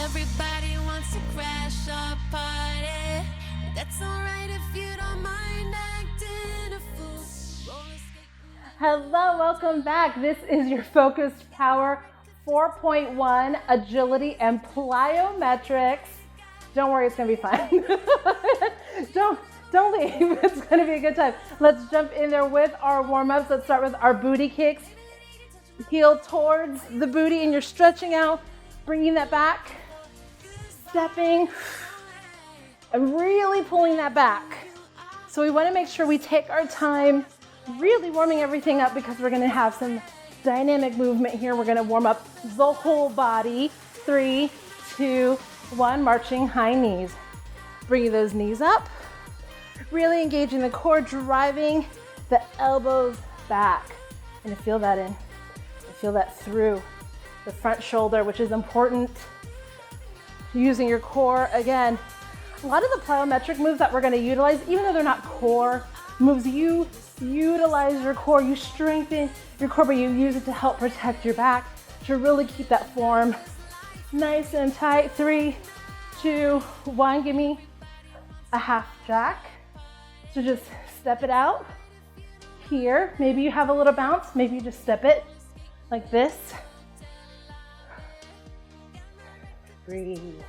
Everybody wants to crash our party. That's alright if you don't mind acting a fool. Hello, welcome back. This is your Focused Power 4.1 Agility and Plyometrics. Don't worry, it's gonna be fun. Don't leave, it's gonna be a good time. Let's jump in there with our warm-ups. Let's start with our booty kicks. Heel towards the booty and you're stretching out, bringing that back, stepping, and really pulling that back. So we wanna make sure we take our time really warming everything up because we're gonna have some dynamic movement here. We're gonna warm up the whole body. 3, 2, 1, marching high knees. Bringing those knees up, really engaging the core, driving the elbows back. And feel that in. Feel that through the front shoulder, which is important. Using your core, again, a lot of the plyometric moves that we're gonna utilize, even though they're not core moves, you utilize your core, you strengthen your core, but you use it to help protect your back, to really keep that form nice and tight. 3, 2, 1, give me a half jack. So just step it out here. Maybe you have a little bounce, maybe you just step it like this. Breathe.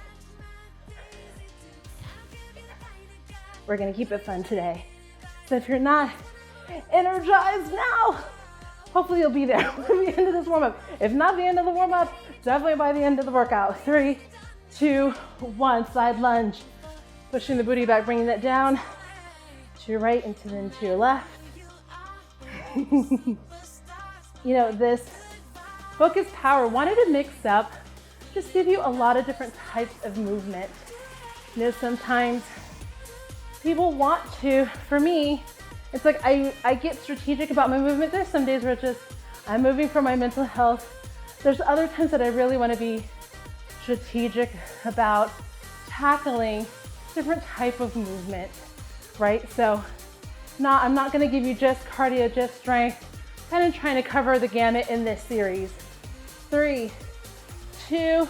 We're gonna keep it fun today. So if you're not energized now, hopefully you'll be there by the end of this warm-up. If not the end of the warm-up, definitely by the end of the workout. 3, 2, 1, side lunge. Pushing the booty back, bringing that down to your right and then to your left. You know, this Focused Power wanted to mix up, just give you a lot of different types of movement. You know, sometimes people want to, for me, it's like I get strategic about my movement. There's some days where it's just, I'm moving for my mental health. There's other times that I really want to be strategic about tackling different type of movement, right? So I'm not going to give you just cardio, just strength, kind of trying to cover the gamut in this series. 3, 2,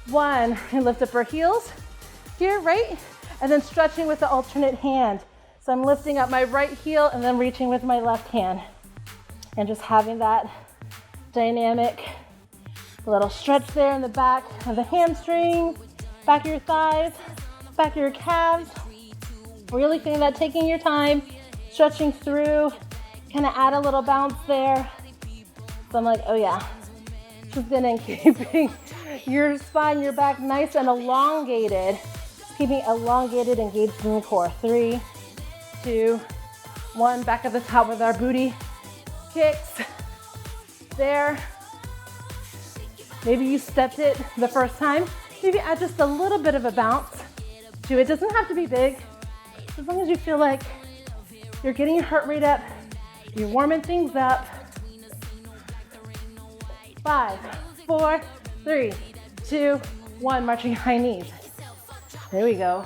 1, and lift up our heels here, right? And then stretching with the alternate hand. So I'm lifting up my right heel and then reaching with my left hand. And just having that dynamic little stretch there in the back of the hamstrings, back of your thighs, back of your calves. Really feeling that, taking your time, stretching through, kind of add a little bounce there. So I'm like, oh yeah, just in and keeping your spine, your back nice and elongated. Keeping elongated, engaged in the core. 3, 2, 1, back at the top with our booty kicks. There. Maybe you stepped it the first time. Maybe add just a little bit of a bounce to it. It doesn't have to be big. As long as you feel like you're getting your heart rate up, you're warming things up. 5, 4, 3, 2, 1, marching high knees. There we go.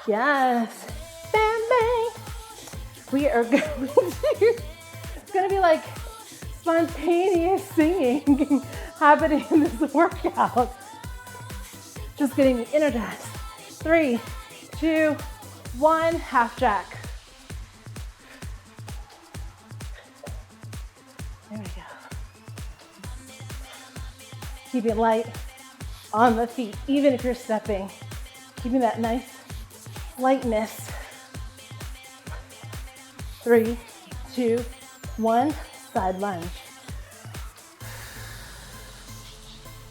Yes. Bang, bang. We are going to, it's going to be like spontaneous singing happening in this workout. Just getting me energized. 3, 2, 1, half jack. There we go. Keep it light on the feet, even if you're stepping. Keeping that nice lightness. 3, 2, 1, side lunge.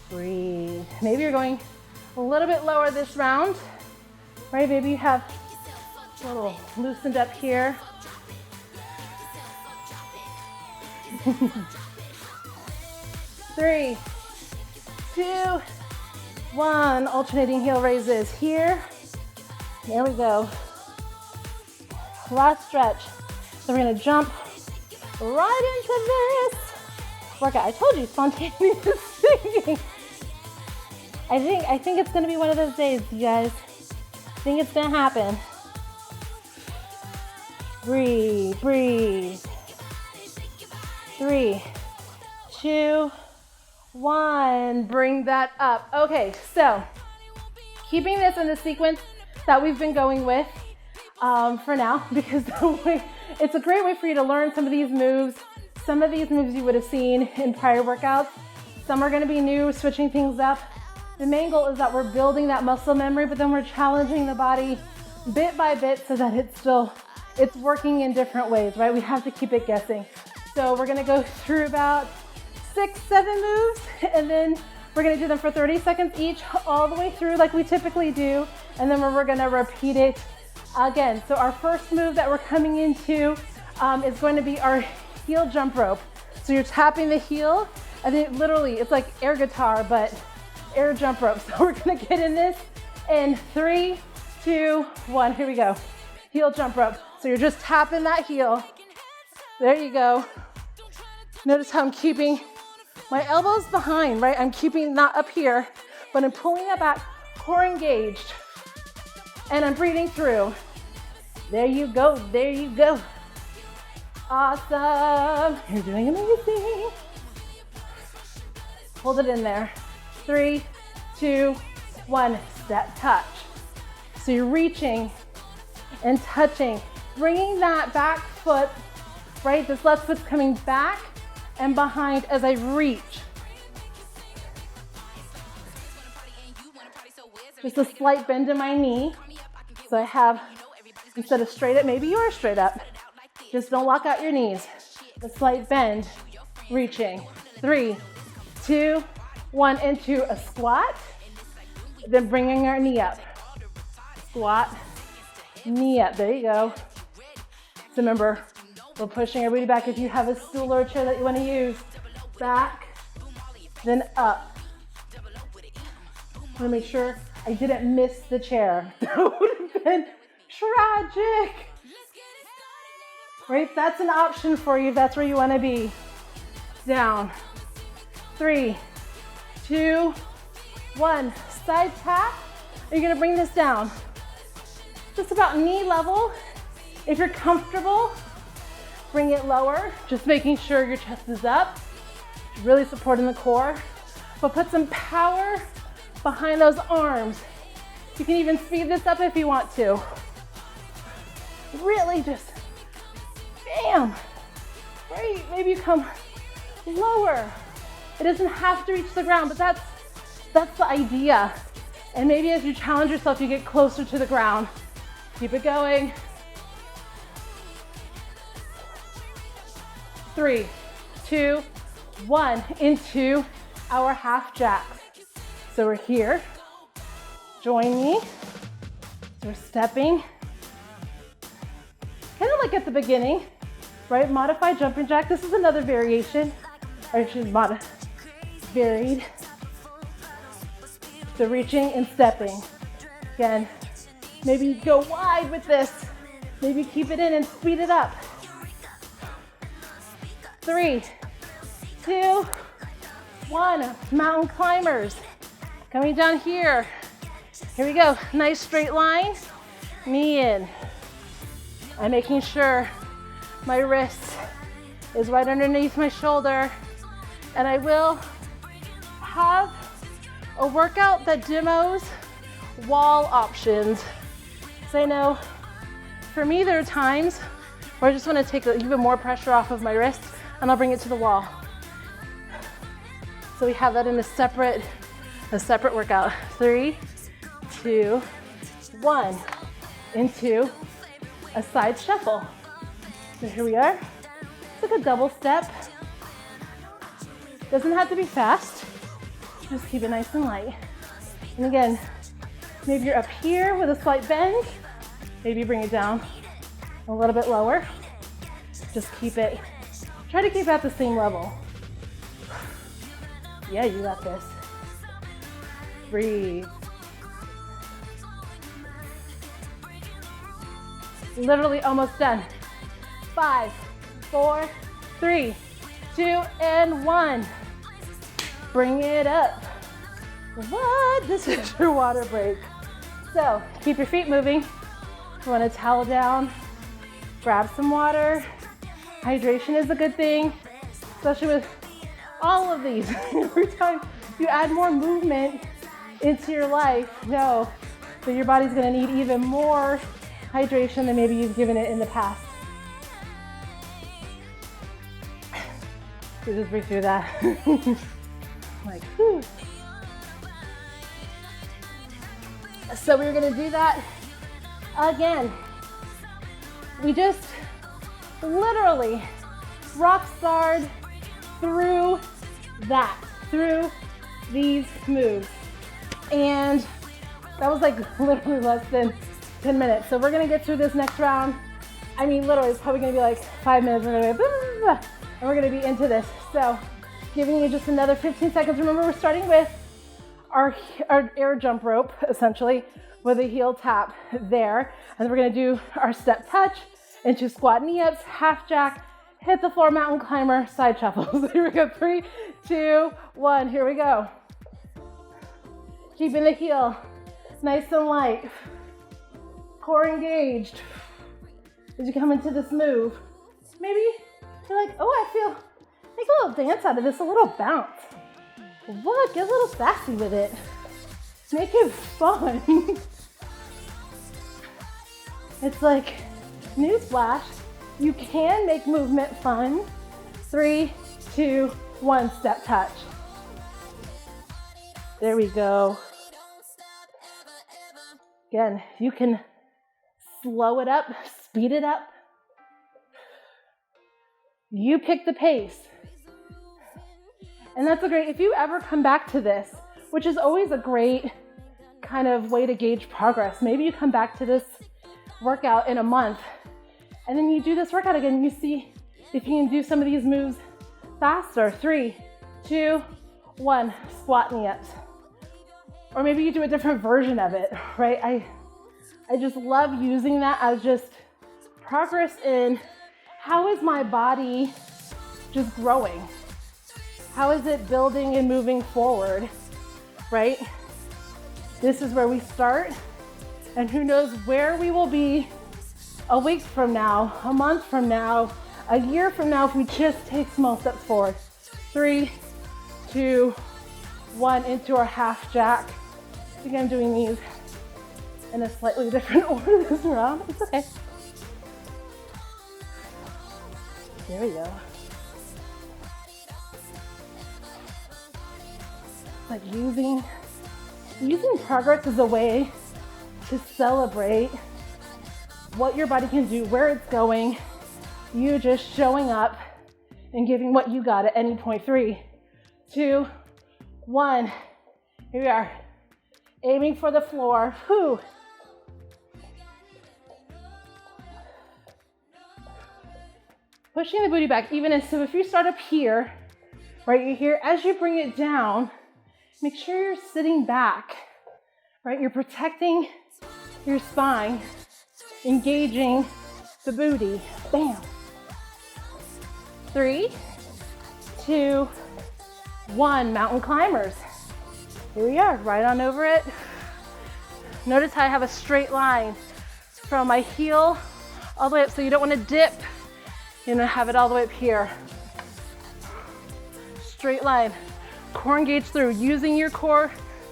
Breathe. Maybe you're going a little bit lower this round, right? Maybe you have a little loosened up here. 3, 2, 1, alternating heel raises here. There we go. Last stretch. So we're gonna jump right into this workout. I told you, spontaneous singing. I think it's gonna be one of those days, you guys. I think it's gonna happen. Breathe, breathe. 3, 2, 1. Bring that up. Okay, so keeping this in the sequence that we've been going with for now, because it's a great way for you to learn some of these moves. Some of these moves you would have seen in prior workouts. Some are going to be new, switching things up. The main goal is that we're building that muscle memory, but then we're challenging the body bit by bit so that it's working in different ways, right? We have to keep it guessing. So we're going to go through about 6, 7 moves, and then we're going to do them for 30 seconds each, all the way through like we typically do, and then we're going to repeat it again. So our first move that we're coming into is going to be our heel jump rope. So you're tapping the heel, and then literally it's like air guitar, but air jump rope. So we're going to get in this in 3, 2, 1. Here we go. Heel jump rope. So you're just tapping that heel. There you go. Notice how I'm keeping my elbows behind, right? I'm keeping not up here, but I'm pulling that back, core engaged, and I'm breathing through. There you go. There you go. Awesome. You're doing amazing. Hold it in there. 3, 2, 1. Step touch. So you're reaching and touching, bringing that back foot, right? This left foot's coming back and behind as I reach. Just a slight bend in my knee. So I have, instead of straight up, maybe you are straight up. Just don't lock out your knees. A slight bend, reaching. 3, 2, 1, into a squat. Then bringing our knee up. Squat, knee up. There you go. So remember, we're pushing everybody back. If you have a stool or a chair that you want to use, back, then up. I want to make sure I didn't miss the chair. That would have been tragic. Right? That's an option for you if that's where you want to be. Down. 3, 2, 1. Side tap. You're going to bring this down. Just about knee level. If you're comfortable, bring it lower. Just making sure your chest is up. Really supporting the core. But put some power behind those arms. You can even speed this up if you want to. Really just, bam. Great. Maybe you come lower. It doesn't have to reach the ground, but that's the idea. And maybe as you challenge yourself, you get closer to the ground. Keep it going. 3, 2, 1, into our half jacks. So we're here. Join me. So we're stepping. Kind of like at the beginning, right? Modified jumping jack. This is another variation. Or she's varied. So reaching and stepping. Again, maybe go wide with this. Maybe keep it in and speed it up. 3, 2, 1. Mountain climbers. Coming down here. Here we go. Nice straight line. Knee in. I'm making sure my wrist is right underneath my shoulder. And I will have a workout that demos wall options. So I know for me, there are times where I just want to take even more pressure off of my wrist, and I'll bring it to the wall. So we have that in a separate workout. 3, 2, 1. Into a side shuffle. So here we are. It's like a double step. Doesn't have to be fast. Just keep it nice and light. And again, maybe you're up here with a slight bend. Maybe bring it down a little bit lower. Just try to keep it at the same level. Yeah, you got this. Breathe. Literally almost done. 5, 4, 3, 2, and 1. Bring it up. What? This is your water break. So keep your feet moving. You want to towel down, grab some water. Hydration is a good thing, especially with All of these. Every time you add more movement into your life, know that your body's gonna need even more hydration than maybe you've given it in the past. So just breathe through that. Like, whew. So we're gonna do that again. We just literally rock starred through that, through these moves. And that was like literally less than 10 minutes. So we're gonna get through this next round. I mean, literally, it's probably gonna be like 5 minutes. We're gonna go, and we're gonna be into this. So giving you just another 15 seconds. Remember, we're starting with our air jump rope, essentially, with a heel tap there. And then we're gonna do our step touch into squat knee-ups, half jack, hit the floor, mountain climber, side shuffles. Here we go, 3, 2, 1, here we go. Keeping the heel nice and light. Core engaged. As you come into this move, maybe you're like, oh, I feel, make a little dance out of this, a little bounce. Look, get a little sassy with it. Make it fun. It's like, newsflash, you can make movement fun. 3, 2, 1, step touch. There we go. Again, you can slow it up, speed it up. You pick the pace. And that's a great, if you ever come back to this, which is always a great kind of way to gauge progress. Maybe you come back to this workout in a month, and then you do this workout again, and you see if you can do some of these moves faster. 3, 2, 1, squat knee-ups. Or maybe you do a different version of it, right? I just love using that as just progress in how is my body just growing? How is it building and moving forward, right? This is where we start, and who knows where we will be a week from now, a month from now, a year from now if we just take small steps forward. 3, 2, 1, into our half jack. I think I'm doing these in a slightly different order this round. It's okay. There we go. Like using progress as a way to celebrate what your body can do, where it's going, you just showing up and giving what you got at any point. 3, 2, 1, here we are. Aiming for the floor. Whew. Pushing the booty back, even as, so if you start up here, right, you're here, as you bring it down, make sure you're sitting back, right? You're protecting your spine, engaging the booty. Bam. 3, 2, 1, mountain climbers. Here we are, right on over it. Notice how I have a straight line from my heel all the way up, so you don't want to dip. You're gonna have it all the way up here. Straight line, core engaged through, using your core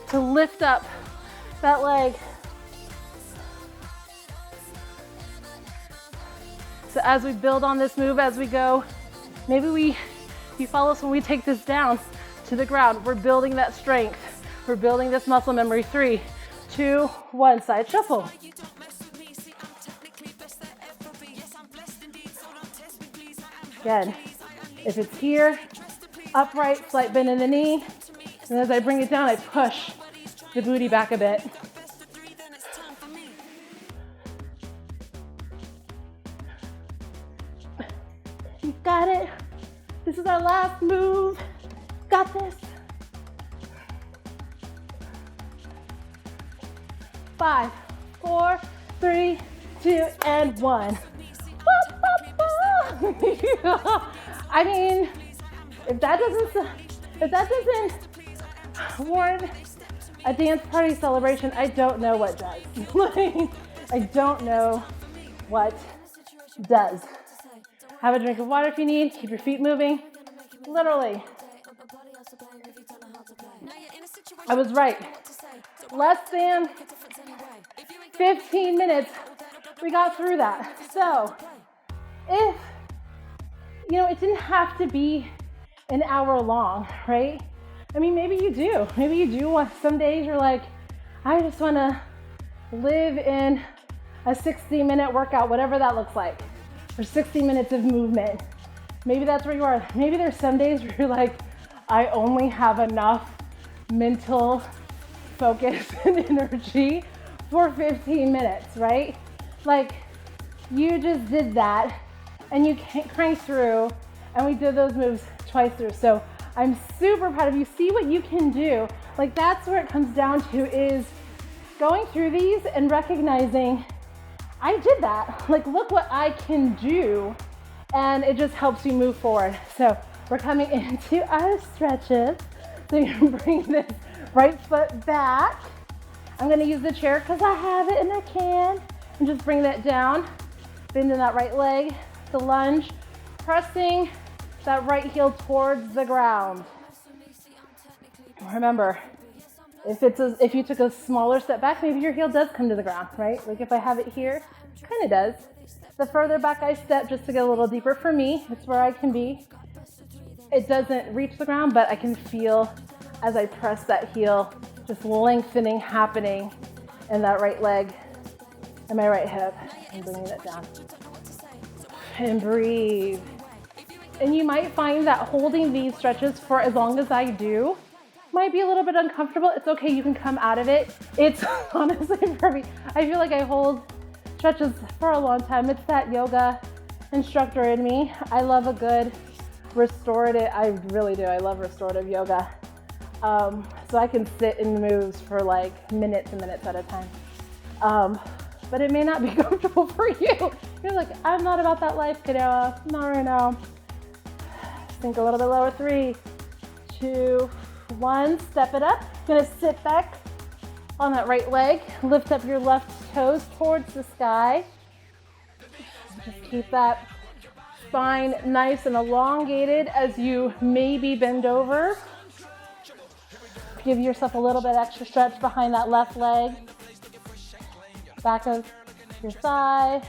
to lift up that leg. So as we build on this move, as we go, maybe you follow us when we take this down to the ground. We're building that strength. We're building this muscle memory. 3, 2, 1, side shuffle. Again, if it's here, upright, slight bend in the knee, and as I bring it down, I push the booty back a bit. You got it. This is our last move. Got this. 5, 4, 3, 2, and 1. I mean, if that doesn't warrant a dance party celebration, I don't know what does. I don't know what does. Have a drink of water if you need. Keep your feet moving. Literally, I was right. Less than 15 minutes, we got through that. So if, it didn't have to be an hour long, right? I mean, maybe you do. Maybe you do want, some days you're like, I just want to live in a 60-minute workout, whatever that looks like, or 60 minutes of movement. Maybe that's where you are. Maybe there's some days where you're like, I only have enough mental focus and energy for 15 minutes, right? Like, you just did that and you cranked through, and we did those moves twice through. So I'm super proud of you. See what you can do. Like, that's where it comes down to, is going through these and recognizing, I did that. Like, look what I can do. And it just helps you move forward. So we're coming into our stretches. So you bring this right foot back. I'm gonna use the chair because I have it and I can. And just bring that down. Bending that right leg, the lunge, pressing that right heel towards the ground. Remember, if you took a smaller step back, maybe your heel does come to the ground, right? Like if I have it here, it kind of does. The further back I step, just to get a little deeper for me, it's where I can be. It doesn't reach the ground, but I can feel as I press that heel, just lengthening happening in that right leg and my right hip, and bringing it down. And breathe. And you might find that holding these stretches for as long as I do might be a little bit uncomfortable. It's okay, you can come out of it. It's honestly perfect. I feel like I hold stretches for a long time. It's that yoga instructor in me. I love a good restorative, I really do. I love restorative yoga. So I can sit in the moves for like minutes and minutes at a time. But it may not be comfortable for you. You're like, I'm not about that life, Kanoa. Not right now. Think a little bit lower. 3, 2, 1. Step it up. Gonna sit back on that right leg. Lift up your left toes towards the sky. Just keep that spine nice and elongated as you maybe bend over. Give yourself a little bit extra stretch behind that left leg. Back of your thigh,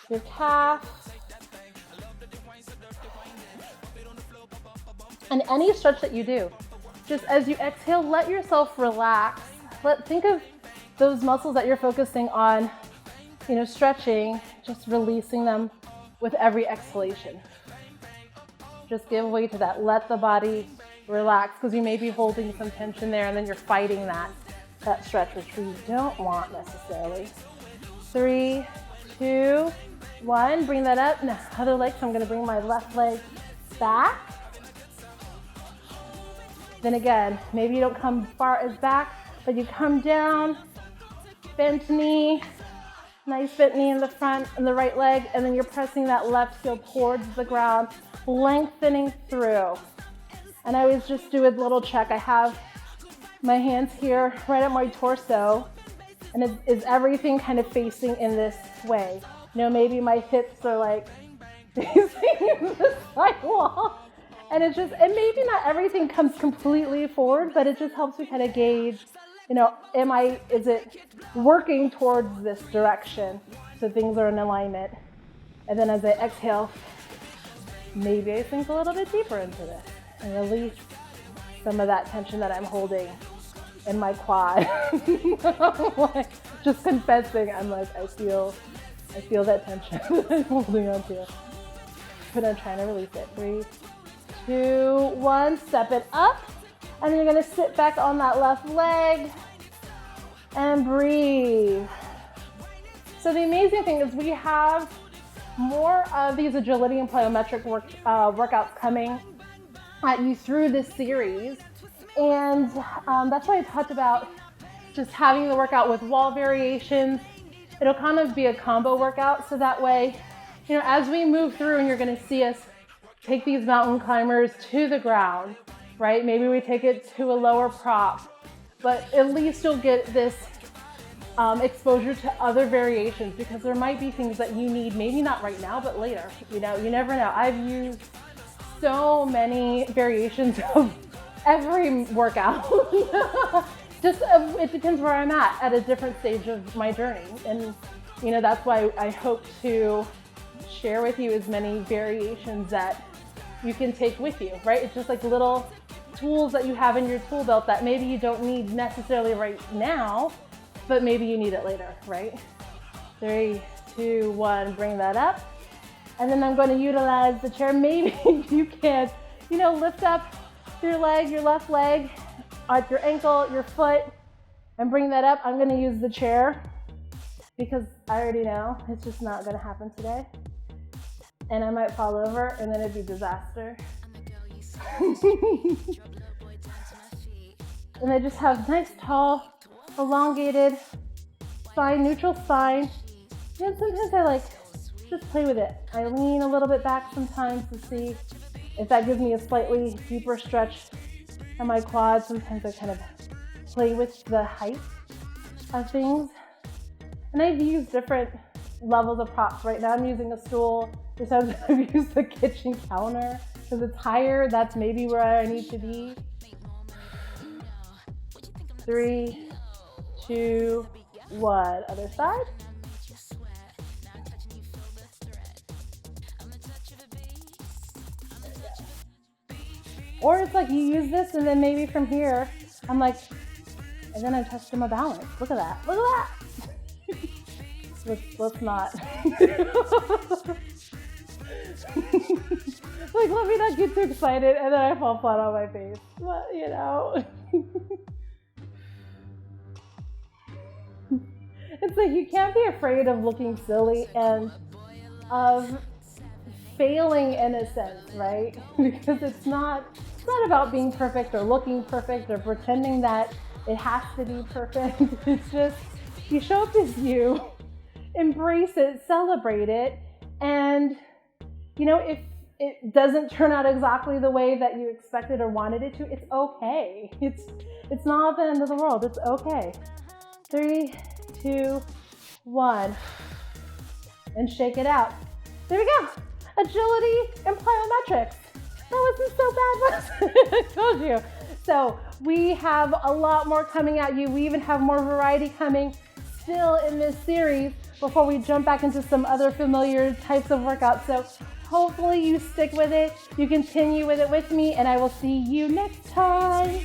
your calf. And any stretch that you do, just as you exhale, let yourself relax. Think of those muscles that you're focusing on, stretching, just releasing them with every exhalation. Just give way to that. Let the body relax, because you may be holding some tension there and then you're fighting that stretch, which we don't want necessarily. 3, 2, 1. Bring that up. Now, other leg. So I'm going to bring my left leg back. Then again, maybe you don't come far as back, but you come down, bent knee, nice bent knee in the front and the right leg, and then you're pressing that left heel towards the ground, lengthening through. And I always just do a little check. I have my hands here right at my torso, and is everything kind of facing in this way? Maybe my hips are like facing the side wall, and maybe not everything comes completely forward, but it just helps me kind of gauge, is it working towards this direction so things are in alignment? And then as I exhale, maybe I sink a little bit deeper into this and release some of that tension that I'm holding in my quad. Just confessing, I'm like, I feel that tension that I'm holding on to. But I'm trying to release it. 3, 2, 1, step it up. And then you're gonna sit back on that left leg and breathe. So the amazing thing is we have more of these agility and plyometric workouts coming at you through this series. And that's why I talked about just having the workout with wall variations. It'll kind of be a combo workout. So that way, as we move through, and you're gonna see us take these mountain climbers to the ground, right? Maybe we take it to a lower prop, but at least you'll get this exposure to other variations, because there might be things that you need, maybe not right now, but later. You never know. I've used so many variations of every workout. Just it depends where I'm at a different stage of my journey. And you know, that's why I hope to share with you as many variations that you can take with you, right? It's just like little tools that you have in your tool belt that maybe you don't need necessarily right now, but maybe you need it later, right? 3, 2, 1, bring that up. And then I'm going to utilize the chair. Maybe you can, you know, lift up your leg, your left leg, at your ankle, your foot, and bring that up. I'm going to use the chair because I already know it's just not going to happen today. And I might fall over and then it'd be disaster. And I just have nice, tall, elongated spine, neutral spine. And sometimes I like just play with it. I lean a little bit back sometimes to see if that gives me a slightly deeper stretch on my quads. Sometimes I kind of play with the height of things. And I've used different levels of props. Right now I'm using a stool. This time I've used the kitchen counter because it's higher. That's maybe where I need to be. 3, 2, 1. Other side. Or it's like you use this and then maybe from here, I'm like, and then I'm testing my balance. Look at that. Look at that. Let's not. Like, let me not get too excited and then I fall flat on my face. But, you know. It's like you can't be afraid of looking silly and of failing in a sense, right? Because it's not about being perfect or looking perfect or pretending that it has to be perfect. It's just, you show up as you, embrace it, celebrate it, and you know, if it doesn't turn out exactly the way that you expected or wanted it to, it's okay. It's not the end of the world. It's okay. 3, 2, 1, and shake it out. There we go. Agility and plyometrics. That wasn't so bad, was it? I told you. So we have a lot more coming at you. We even have more variety coming still in this series before we jump back into some other familiar types of workouts. So hopefully you stick with it, you continue with it with me, and I will see you next time.